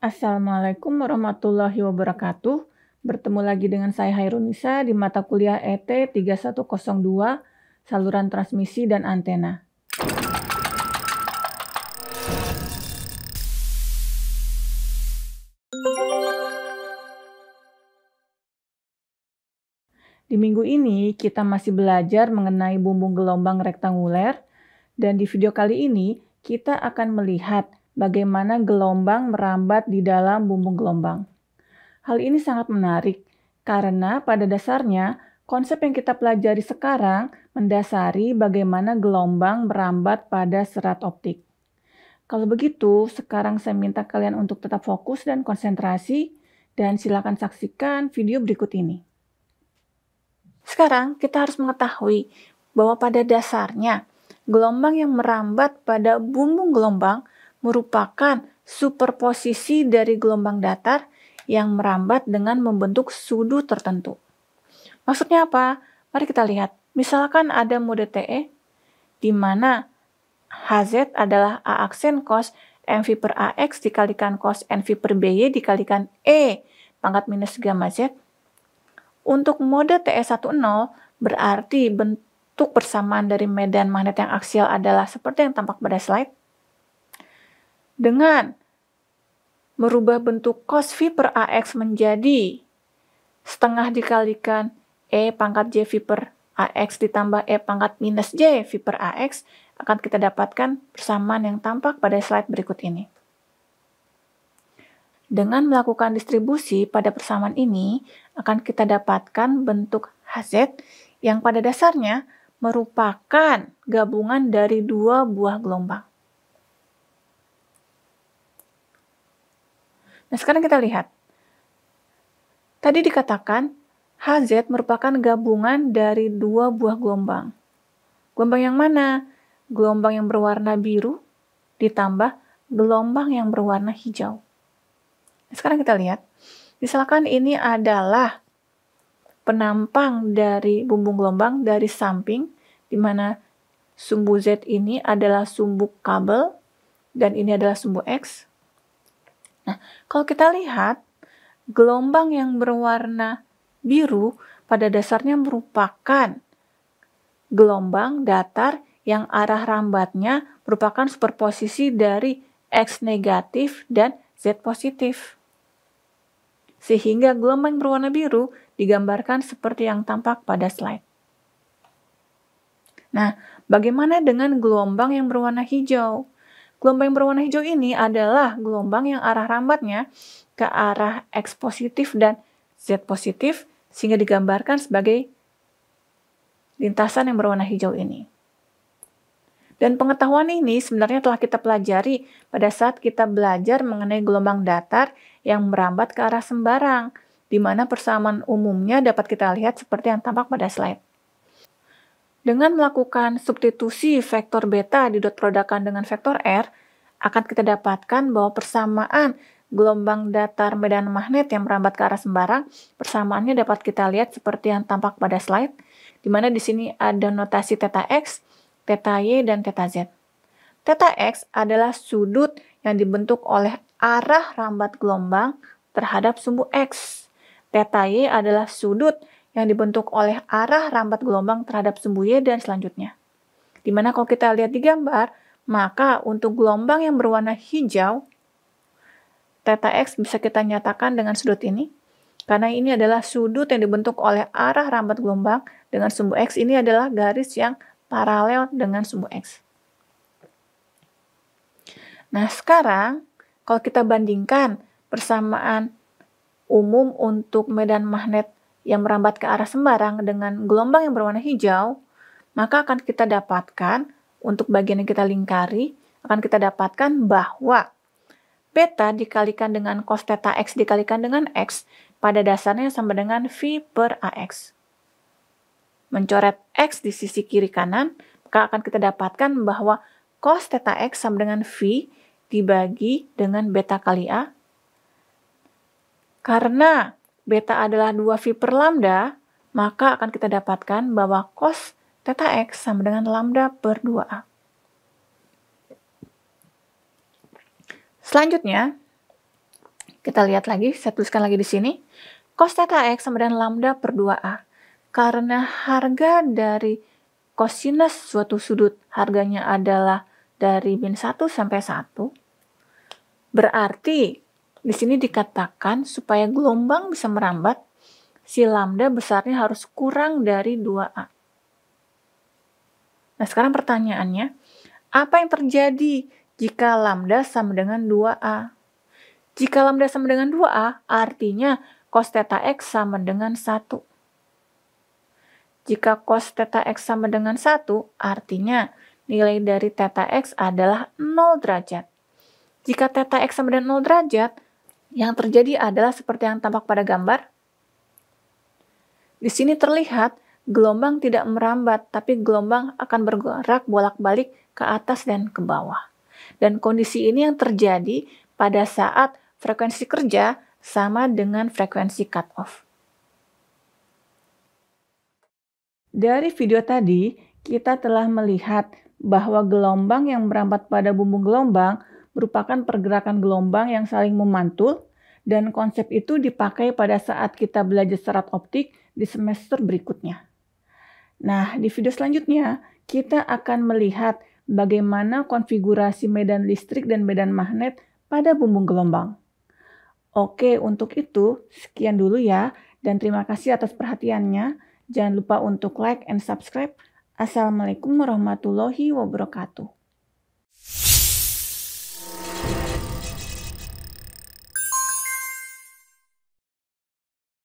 Assalamualaikum warahmatullahi wabarakatuh. Bertemu lagi dengan saya Hairunisa di mata kuliah ET 3102, saluran transmisi dan antena. Di minggu ini kita masih belajar mengenai bumbung gelombang rektanguler, dan di video kali ini kita akan melihat bagaimana gelombang merambat di dalam bumbung gelombang. Hal ini sangat menarik karena pada dasarnya konsep yang kita pelajari sekarang mendasari bagaimana gelombang merambat pada serat optik. Kalau begitu, sekarang saya minta kalian untuk tetap fokus dan konsentrasi, dan silakan saksikan video berikut ini. Sekarang kita harus mengetahui bahwa pada dasarnya gelombang yang merambat pada bumbung gelombang merupakan superposisi dari gelombang datar yang merambat dengan membentuk sudut tertentu. Maksudnya apa? Mari kita lihat. Misalkan ada mode TE, di mana HZ adalah A aksen cos MV per AX dikalikan cos NV per BY dikalikan E pangkat minus gamma Z. Untuk mode TE10 berarti bentuk persamaan dari medan magnet yang aksial adalah seperti yang tampak pada slide. Dengan merubah bentuk cos V per AX menjadi setengah dikalikan E pangkat JV per AX ditambah E pangkat minus JV per AX, akan kita dapatkan persamaan yang tampak pada slide berikut ini. Dengan melakukan distribusi pada persamaan ini, akan kita dapatkan bentuk HZ yang pada dasarnya merupakan gabungan dari dua buah gelombang. Nah, sekarang kita lihat. Tadi dikatakan HZ merupakan gabungan dari dua buah gelombang. Gelombang yang mana? Gelombang yang berwarna biru ditambah gelombang yang berwarna hijau. Sekarang kita lihat, misalkan ini adalah penampang dari bumbung gelombang dari samping, di mana sumbu Z ini adalah sumbu kabel, dan ini adalah sumbu X. Nah, kalau kita lihat, gelombang yang berwarna biru pada dasarnya merupakan gelombang datar yang arah rambatnya merupakan superposisi dari X negatif dan Z positif. Sehingga gelombang berwarna biru digambarkan seperti yang tampak pada slide. Nah, bagaimana dengan gelombang yang berwarna hijau? Gelombang yang berwarna hijau ini adalah gelombang yang arah rambatnya ke arah X positif dan Z positif, sehingga digambarkan sebagai lintasan yang berwarna hijau ini. Dan pengetahuan ini sebenarnya telah kita pelajari pada saat kita belajar mengenai gelombang datar yang merambat ke arah sembarang, di mana persamaan umumnya dapat kita lihat seperti yang tampak pada slide. Dengan melakukan substitusi vektor beta di dot produkan dengan vektor R, akan kita dapatkan bahwa persamaan gelombang datar medan magnet yang merambat ke arah sembarang, persamaannya dapat kita lihat seperti yang tampak pada slide, di mana di sini ada notasi θ X, θ Y, dan θ Z. Θ X adalah sudut yang dibentuk oleh arah rambat gelombang terhadap sumbu X. θ Y adalah sudut yang dibentuk oleh arah rambat gelombang terhadap sumbu Y dan selanjutnya. Dimana kalau kita lihat di gambar, maka untuk gelombang yang berwarna hijau, θ X bisa kita nyatakan dengan sudut ini, karena ini adalah sudut yang dibentuk oleh arah rambat gelombang dengan sumbu X. Ini adalah garis yang paralel dengan sumbu X. Nah, sekarang kalau kita bandingkan persamaan umum untuk medan magnet yang merambat ke arah sembarang dengan gelombang yang berwarna hijau, maka akan kita dapatkan, untuk bagian yang kita lingkari, akan kita dapatkan bahwa beta dikalikan dengan cos θ X dikalikan dengan X pada dasarnya sama dengan V per AX. Mencoret X di sisi kiri kanan, maka akan kita dapatkan bahwa cos θ X sama dengan V dibagi dengan beta kali A. Karena beta adalah 2V per lambda, maka akan kita dapatkan bahwa cos θ X sama dengan lambda per 2A. Selanjutnya, Kita lihat lagi, saya tuliskan lagi di sini. Cos theta X sama dengan lambda per 2A. Karena harga dari kosinus suatu sudut harganya adalah dari min 1 sampai 1, berarti di sini dikatakan supaya gelombang bisa merambat, si lambda besarnya harus kurang dari 2A. Nah, sekarang pertanyaannya, apa yang terjadi jika lambda sama dengan 2A? Jika lambda sama dengan 2A, artinya cos theta X sama dengan 1. Jika cos theta X sama dengan 1, artinya nilai dari theta X adalah 0 derajat. Jika theta X sama dengan 0 derajat, yang terjadi adalah seperti yang tampak pada gambar. Di sini terlihat gelombang tidak merambat, tapi gelombang akan bergerak bolak-balik ke atas dan ke bawah. Dan kondisi ini yang terjadi pada saat frekuensi kerja sama dengan frekuensi cut-off. Dari video tadi, kita telah melihat bahwa gelombang yang merambat pada bumbung gelombang merupakan pergerakan gelombang yang saling memantul, dan konsep itu dipakai pada saat kita belajar serat optik di semester berikutnya. Nah, di video selanjutnya, kita akan melihat bagaimana konfigurasi medan listrik dan medan magnet pada bumbung gelombang. Oke, untuk itu, sekian dulu ya, dan terima kasih atas perhatiannya. Jangan lupa untuk like and subscribe. Assalamualaikum warahmatullahi wabarakatuh.